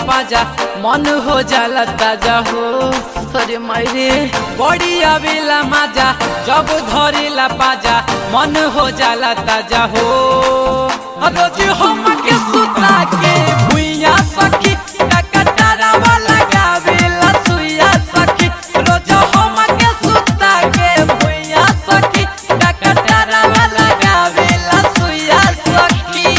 पाजा मन हो जाला ताजा हो। अरे मायरे बड़ी आवेला माजा जब धरेला पाजा मन हो जाला ताजा हो। रोज हम के सुता के भुइया सखी टकटरा वाला गावेला सुइया सखी। रोज हम के सुता के भुइया सखी टकटरा वाला गावेला सुइया सखी।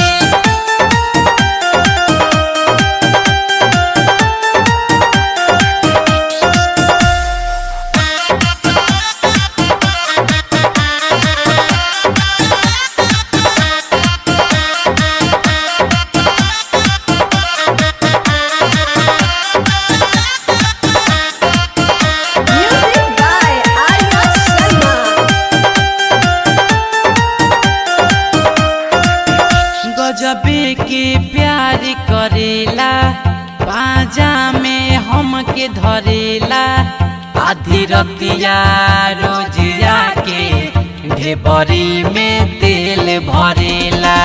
गजबे के प्यार करेला बाजा में हम के धरेला। आधी रतिया रोज आके ढेबरी में तेल भरेला।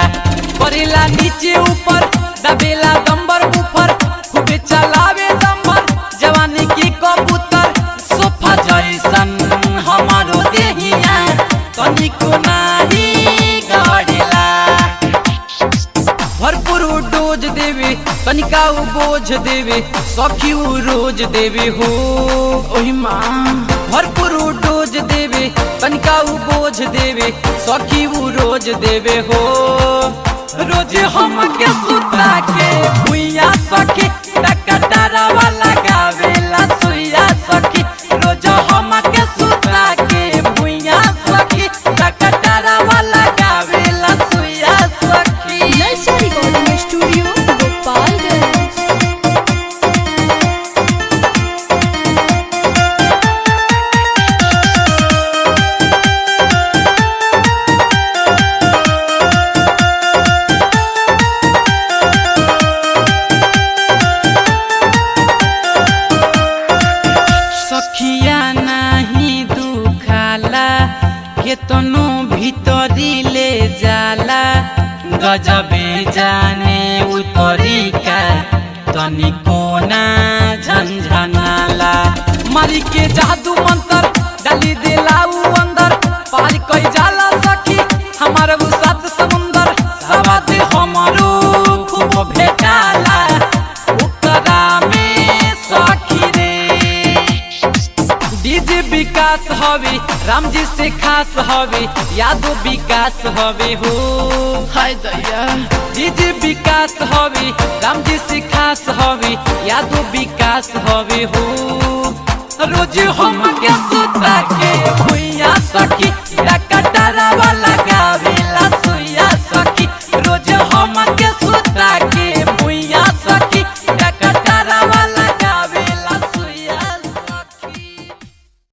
करेला नीचे ऊपर दबेला दम्बर ऊपर खूबे चलावे दम्बर जवानी की कबूतर। सोफा जैसन हमारो देहिया तनिको नाही गड़ेला। भरपूर डोज देवे तनिका बोझ देवे सखी रोज देवे हो। ओही माँ भरपूर डोज देवे तनिका बोझ देवे सखी रोज देवे हो। रोज हम के सुता के भुइया सखी टकटरा वाला गावेला सुइया सखी। रोज हम के सुता के भुइया सखी टकटरा वाला गावेला सुइया सखी। स्टूडियो गोपालगंज। सखिया नहीं दुखाला केतनो भीतरी ले जाला। गजबे जाने उतरी का तनिको ना झंझनाला। मारी के जादू मंतर डाली देला उ अंदर पार कई जाला सखी हमार उ सात समुंदर। सवाद हमरो खूब भेटाला उतरा में सखी रे। डीजे विकास हवे राम जी से खास हवे यादो विकास हवे हो। हाय दया डीजे विकास हवे राम जी से खास हवे यादो विकास हवे हो। रोज हम के सुता के भुइया सखी